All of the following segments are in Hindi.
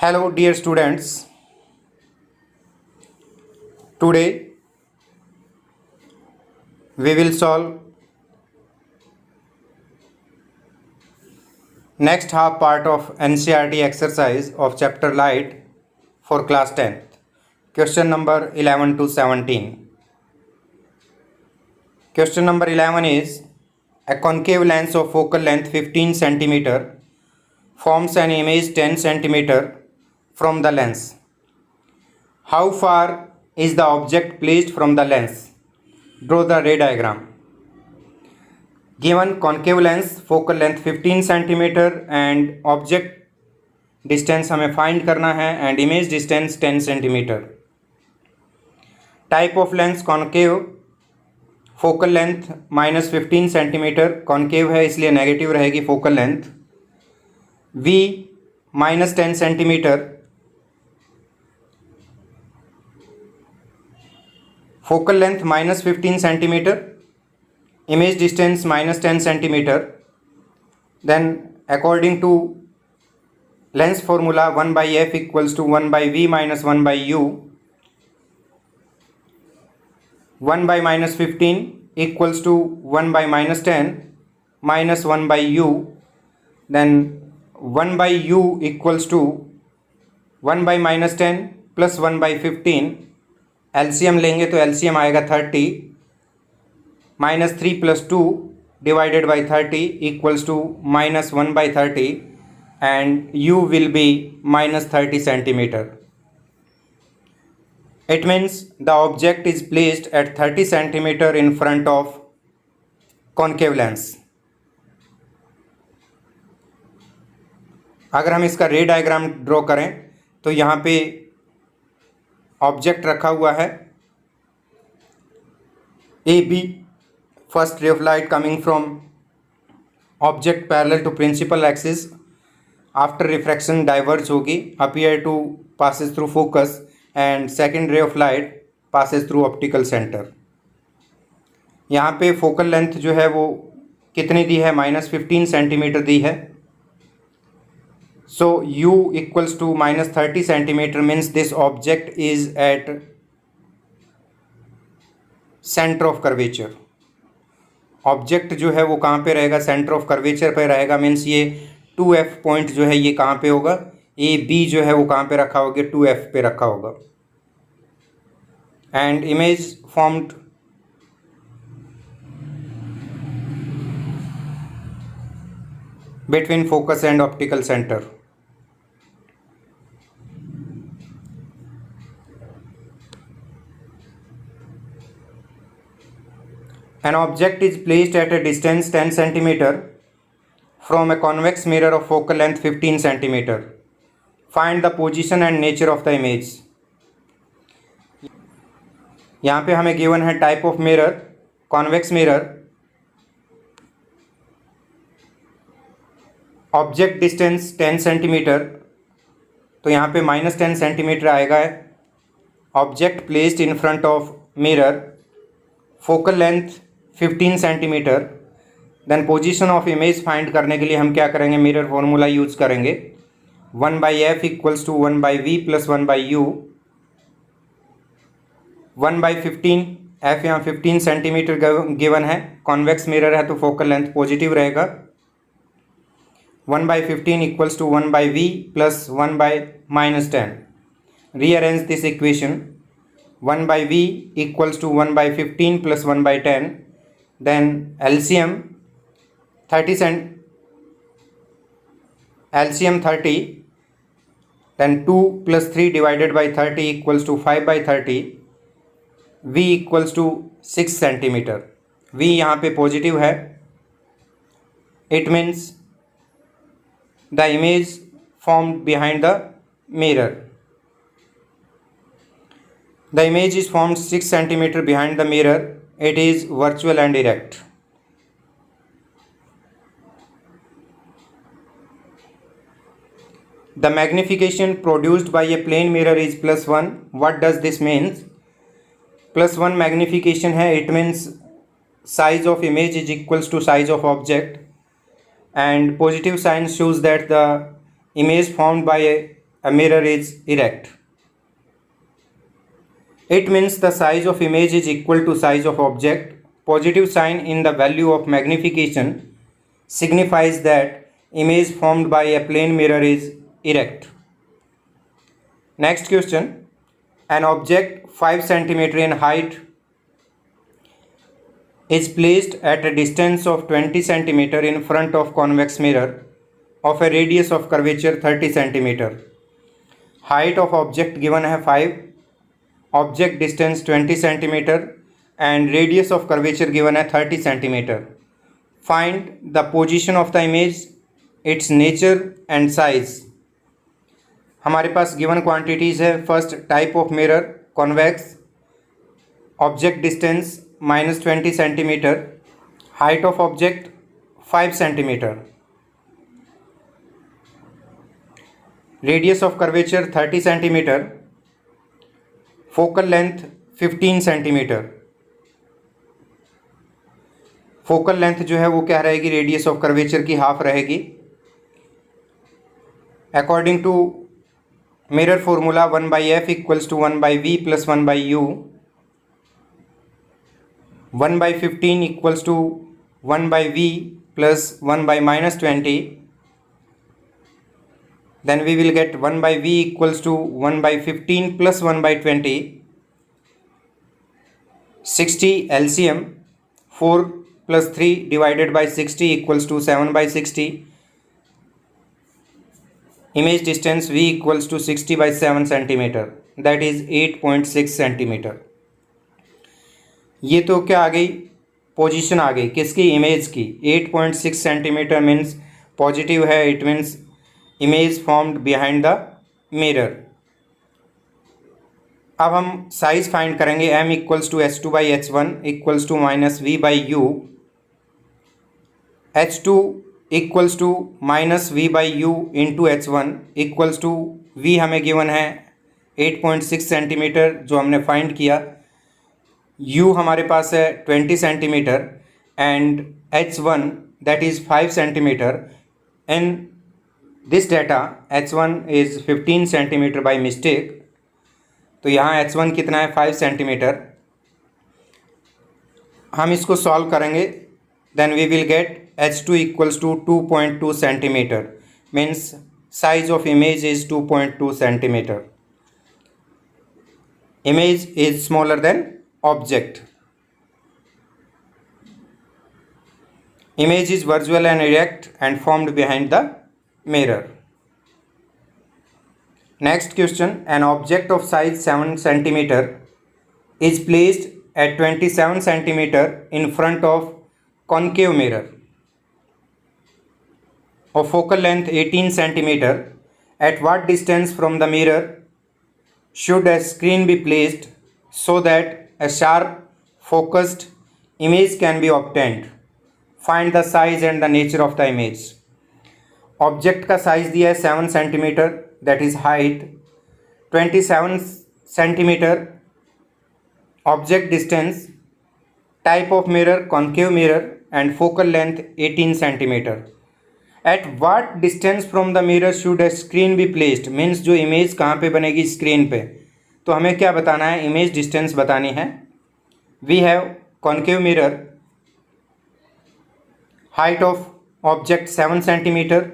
Hello, dear students. Today we will solve next half part of NCERT exercise of chapter Light for class 10th. Question number 11 to 17. Question number 11 is a concave lens of focal length 15 cm forms an image 10 cm from the lens. How far is the object placed from the lens? Draw the ray diagram. Given concave lens, focal length 15 cm and object distance हमें find करना है and image distance 10 cm. Type of lens concave, focal length minus 15 cm, concave है इसलिए नेगेटिव रहेगी focal length. V minus 10 cm, focal length minus 15 cm, image distance minus 10 cm. Then according to lens formula 1 by f equals to 1 by v minus 1 by u. 1 by minus 15 equals to 1 by minus 10 minus 1 by u. Then 1 by u equals to 1 by minus 10 plus 1 by 15. LCM लेंगे तो एलसीएम आएगा 30 minus 3 plus 2 divided by 30 equals to minus 1 by 30 and u will be minus 30 centimeter. It means the object is placed at 30 centimeter in front of concave lens. अगर हम इसका रे डायग्राम ड्रॉ करें तो यहाँ पे ऑब्जेक्ट रखा हुआ है A B, first ray of light coming from object parallel to principal axis, after refraction diverge होगी, appear to passes through focus and second ray of light passes through optical centre. यहाँ पे फोकल लेंथ जो है वो कितनी दी है? माइनस 15 सेंटीमीटर दी है. So u equals to minus 30 centimetre means this object is at centre of curvature. Object जो है वो कहाँ पे रहेगा? सेंटर ऑफ कर्वेचर पे रहेगा. मीन्स ये 2f पॉइंट जो है ये कहाँ पे होगा? ए बी जो है वो कहाँ पे रखा होगा? 2f पे रखा होगा. And image formed between focus and optical centre. An object is placed at a distance 10 cm from a convex mirror of focal length 15 cm. Find the position and nature of the image. यहाँ पे हमें गिवन है type of mirror convex mirror, object distance 10 centimetre, तो यहाँ पे माइनस 10 सेंटीमीटर आएगा. Object placed in front of mirror, focal length 15 centimetre. Then position of image find करने के लिए हम क्या करेंगे? मिरर फॉर्मूला यूज करेंगे. 1 by f equals to 1 by v plus 1 by u. 1 by 15, f यहाँ 15 सेंटीमीटर गिवन है, कॉन्वेक्स मिरर है तो फोकल लेंथ पॉजिटिव रहेगा. 1 by 15 equals to 1 by v plus 1 by minus 10. Rearrange this equation. 1 by v equals to 1 by 15 plus 1 by 10. Then LCM 30. Then 2 plus 3 divided by 30 equals to 5 by 30. V equals to 6 centimeter. V यहाँ पे पॉजिटिव है. It means the image formed behind the mirror. The image is formed 6 cm behind the mirror. It is virtual and erect. The magnification produced by a plane mirror is +1. What does this mean? +1 magnification है. It means size of image is equals to size of object, and positive sign shows that the image formed by a a mirror is erect. It means the size of image is equal to size of object. Positive sign in the value of magnification signifies that image formed by a plane mirror is erect. Next question. An object 5 cm in height is placed at a distance of 20 cm in front of convex mirror of a radius of curvature 30 cm. Height of object given है 5, object distance 20 cm and radius of curvature given है 30 cm. Find the position of the image, its nature and size. हमारे पास गिवन क्वांटिटीज़ है. First type of mirror convex, object distance -20 centimetre, height of object 5 centimetre, radius of curvature 30 centimetre, focal length 15 centimetre. Focal length जो है वो क्या रहेगी, रेडियस ऑफ कर्वेचर की हाफ रहेगी. According to mirror formula 1/f equals to 1/v plus 1/u. 1/15 equals to 1/v plus 1/-20. Then we will get 1/v equals to 1/15 plus 1/20. 60 LCM. 4 plus 3 divided by 60 equals to 7/60. Image distance v equals to 60/7 centimeter. That is 8.6 centimeter. ये तो क्या आ गई, पोजीशन आ गई किसकी, इमेज की. 8.6 सेंटीमीटर मीन्स पॉजिटिव है. It means image formed behind the mirror. अब हम साइज फाइंड करेंगे. m equals to h2/h1 equals to -v/u. h2 equals to -v/u into h1 equals to v हमें गिवन है 8.6 सेंटीमीटर जो हमने फाइंड किया. u हमारे पास है 20 centimetre and h1 that is 5 centimetre. In this data h1 is 15 centimetre by mistake. तो यहाँ h1 कितना है, 5 सेंटीमीटर. हम इसको सॉल्व करेंगे. Then we will get h2 equals to 2.2 centimetre. Means size of image is 2.2 centimetre. Image is smaller than object. Image is visual and erect and formed behind the mirror. Next question. An object of size 7 centimeter is placed at 27 centimeter in front of concave mirror of focal length 18 centimeter. At what distance from the mirror should a screen be placed so that a sharp focused image can be obtained? Find the size and the nature of the image. Object का साइज दिया है 7 centimetre, that is height. 27 centimetre object distance, type of mirror concave mirror and focal length 18 centimetre. At what distance from the mirror should a screen be placed. Means जो इमेज कहाँ पे बनेगी, स्क्रीन पे. तो हमें क्या बताना है, इमेज डिस्टेंस बतानी है. We have concave mirror, height of object 7 centimetre,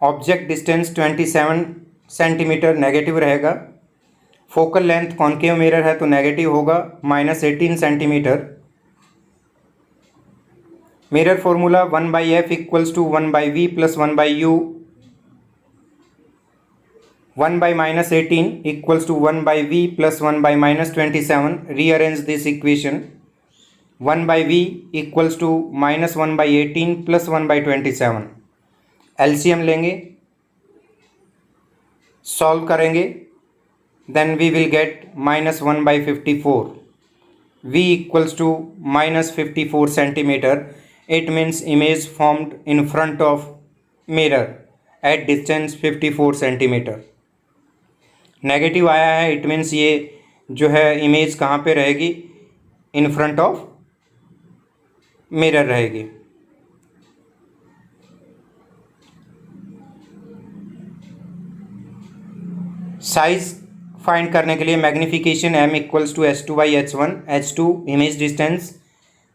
object distance 27 centimetre negative रहेगा. फोकल लेंथ कॉन्केव मिरर है तो नेगेटिव होगा, -18 centimetre. Mirror formula 1/f equals to 1/v plus 1/u. 1/-18 equals to 1/v plus 1/-27. Rearrange this equation. 1/v equals to -1/18 plus 1/27. LCM लेंगे, सॉल्व करेंगे. Then we will get -1/54. v equals to -54 centimeter. It means image formed in front of mirror at distance 54 centimeter. Negative आया है, इट मीन्स ये जो है इमेज कहाँ पे रहेगी, इन फ्रंट ऑफ मिरर रहेगी. साइज फाइंड करने के लिए magnification m equals to h2/h1, h2 image distance,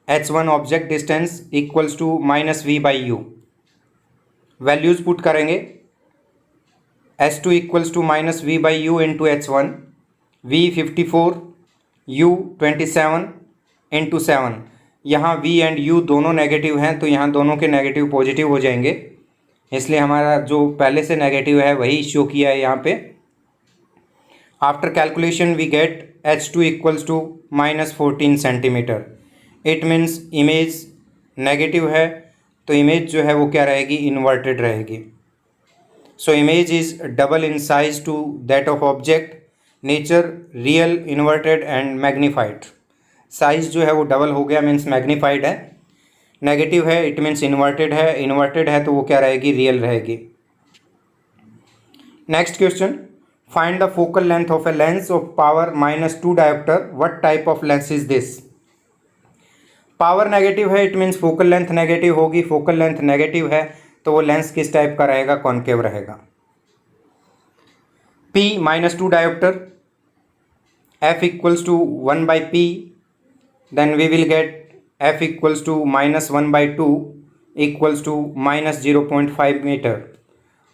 h1 object distance equals to -v/u। Values put करेंगे, h2 equals to -v/u into h1, v 54, u 27 into 7। यहाँ v एंड u दोनों नेगेटिव हैं तो यहाँ दोनों के नेगेटिव पॉजिटिव हो जाएंगे, इसलिए हमारा जो पहले से नेगेटिव है वही शो किया है यहाँ पे। After calculation we get h2 equals to -14 centimetre. It means image negative है तो इमेज जो है वो क्या रहेगी, इन्वर्टेड रहेगी। So image is double in size to that of object, nature real, inverted and magnified. Size जो है वो डबल हो गया, मीन्स मैग्नीफाइड है। नेगेटिव है इट मीन्स इन्वर्टेड है, इन्वर्टेड है तो वो क्या रहेगी, रियल रहेगी। Next question, find the focal length of a lens of power -2 dioptre, what type of lens is this. Power negative है it means focal length negative होगी, फोकल लेंथ नेगेटिव है तो वो लेंस किस टाइप का रहेगा, कॉन्केव रहेगा। P -2 dioptre, f equals to 1/p, then we will get f equals to -1/2 equals to -0.5 metre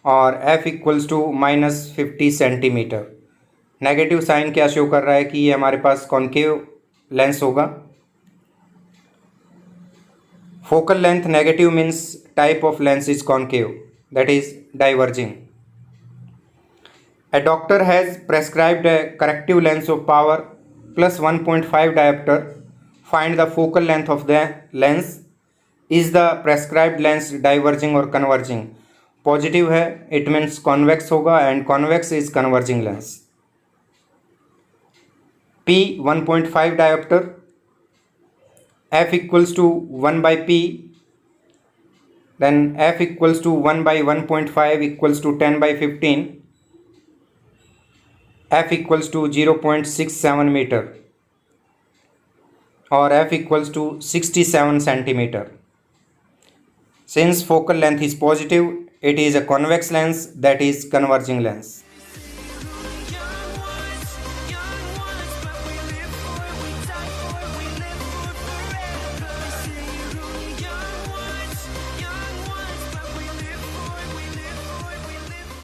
और f equals to -50 centimetre. Negative sign क्या शो कर रहा है कि ये हमारे पास कॉन्केव लेंस होगा। Focal length negative means type of lens is concave, that is diverging. A doctor has prescribed a corrective lens of power +1.5 diopter. Find the focal length of the lens. Is the prescribed lens diverging or converging? Positive है इट मीन्स कॉन्वेक्स होगा and convex is converging lens. P 1.5 dioptre, f equals to 1/p, then f equals to 1/1.5 equals to 10/15, f equals to 0.67 metre और f equals to 67 centimetre. Since focal length is positive, it is a convex lens, that is converging lens.